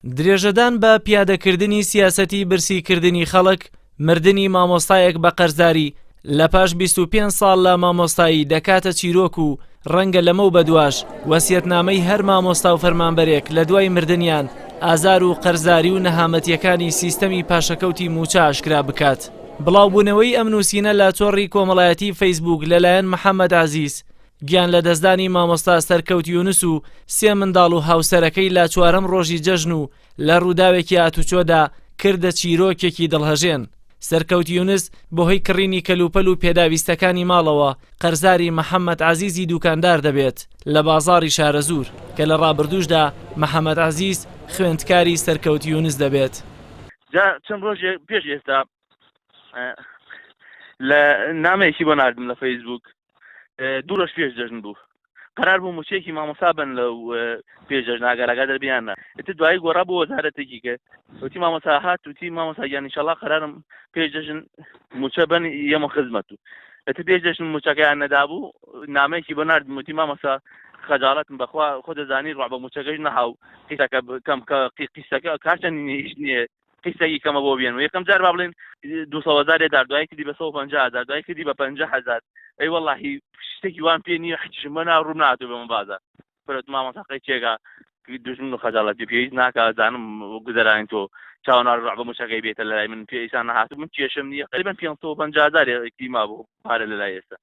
درێژەدان بە پیادەکردنی سیاسەتی برسیکردنی خەڵک، مردنی مامۆستایەک بە قەرزداری لە پاش 25 ساڵ لە مامۆستایی دەکاتە چیرۆک و ڕەنگە لەمە و بەدواش وەسیەتنامەی هەر مامۆستا و فەرمانبەرێک لە دوای مردنیان ئازار و قەرزداری و نەهامەتیەکانی سیستەمی پاشەکەوتی موچە ئاشکرا بکات. بڵاوبوونەوەی ئەم نووسینە لە تۆڕی کۆمەڵایەتی فەیسبووک لەلایەن محەممەد عەزیز گیان لە دەستدانی مامۆستا سەرکەوت یونس و سێ منداڵ و هاوسەرەکەی لە چوارەم ڕۆژی جەژن و لە ڕووداوێکی ئاتوچۆدا کردە چیرۆکێکی دڵهەژێن. سەرکەوت یونس بۆهۆی کڕینی کەلوپەل و پێداویستەکانی ماڵەوە قەرزداری محەممەد عەزیزی دوکاندار دەبێت لە بازاڕی شارەزور کە لە ڕابردووشدا محەممەد عەزیز خوێندکاری سەرکەوت یونس دەبێت. چەند ڕۆژێک پێش ئێستا لە نامەیەکی بۆ ناردم لە فەیسبووک، دوو ڕۆژ پێش جەژن بوو، قەرار بوو موچەیەکی مامۆستا بن لەو پێش جەژن ئاگارەکە دەربیانە. ئێتر دوایی گۆڕا بۆ وەزارەتێکی کە وتی مامۆستا هات وتی مامۆستا گیان ئینشەڵڵا قەرارم پێش جەژن موچە بن یەمە خزمەت و ئێتر پێش جەژن موچەکەیان نەدابوو، نامەیەکی بۆ ناردم وتی مامۆستا خەجاڵەتم بەخوا خۆ دەزانی ڕوا بە موچەکەش نەهاو قیسەکە کەم قیسەکە کارچەندی هیچ نییە، قیسەکی کەمە بۆ بێن و یەکەم جار با بڵێن 200,000 دار، کردی بە 150,000، دوای کردی بە 50,000. ئەی وەڵڵاهی شتێکی وان پێ نییە، حیچم بە ناو ڕوو ناتوێ بەمە بازار پرەت مامۆستاقەی چێگا دوژمن و خەجاڵەتی پێویست ناکە زانم گوزەرانی تۆ چاوەنار ڕوا بە موچەکەی بێتە لەلای من پێ ئیسان نەهاتوو، من کێشم نییە قەریبەن 550,000 ما بوو پارە لەلای ئێستا.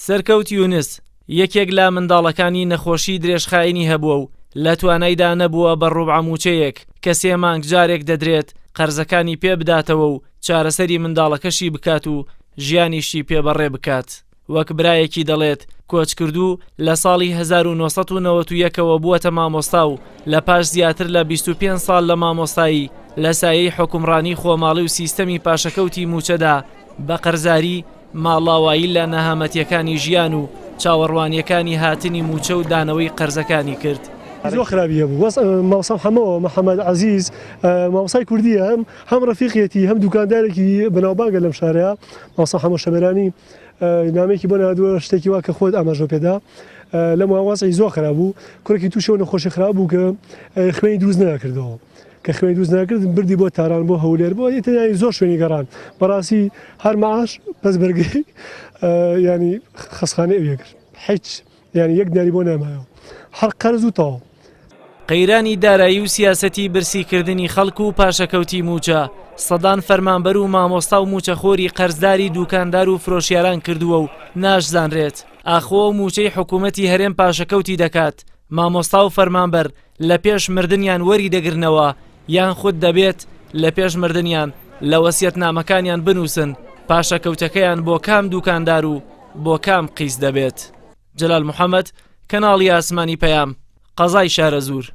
سەرکەوت یونس یەکێک لە منداڵەکانی نەخۆشی درێژخایینی هەبووە و لە توانایدا نەبووە بە ڕوبع موچەیەک کە 3 مانگ جارێک دەدرێت قەرزەکانی پێ بداتەوە و چارەسەری منداڵەکەشی بکات و ژیانیشی پێبەڕێ بکات. وەک برایەکی دەڵێت کۆچ کردو لە ساڵی 1991ەوە بووەتە مامۆستا و لە پاش زیاتر لە 25 ساڵ لە مامۆستایی لە سایەی حکومڕانی خۆماڵی و سیستەمی پاشەکەوتی موچەدا بە قەرزاری ماڵاوایی لە نەهامەتیەکانی ژیان و چاوەڕوانیەکانی هاتنی موچە و دانەوەی قەرزەکانی کرد. زۆر خراپیە بوو. مامۆستا هەمەوە محەممەد عەزیز مامۆستای کوردیە، هەم ڕەفیقێتی هەم دوکاندارێکی بەناوبانگە لەم شارەیە. مامۆستا هەموو شەمەرانی نامێکی بۆ نادووە شتێکی وا کە خۆت ئاماژە پێدا لە ماوەی زۆر خراپ بوو. کوڕێکی تووشەوە نەخۆشی خراپ بوو کە خوێنی دروست ناکردەوە، کە خوێنی دروست ناکرد بردی بۆ تاران بۆ هەولێر بۆ یەتەنایی زۆر شوێنی گەڕان بەڕاستی هەر مەعاش پەس بەرگەی ینی خەسخانە ئەوێ کرد، هیچ ینی یەک داری بۆ نامایەوە، هەر قەرز و تەواو. قەیرانی دارایی و سیاسەتی برسیکردنی خەڵک و پاشەکەوتی موچە سەدان فەرمانبەر و مامۆستا و موچەخۆری قەرزداری دوکاندار و فرۆشیاران کردووە و ناشزانرێت ئاخۆ و موچەی حکوومەتی هەرێم پاشەکەوتی دەکات. مامۆستا و فەرمانبەر لە پێش مردنیان وەری دەگرنەوە یان خود دەبێت لە پێش مردنیان لە وەسیەتنامەکانیان بنووسن پاشەکەوتەکەیان بۆ کام دوکاندار و بۆ کام قیس دەبێت. جەلال محەممەد، کەناڵی ئاسمانی پەیام، قەزای شارەزور.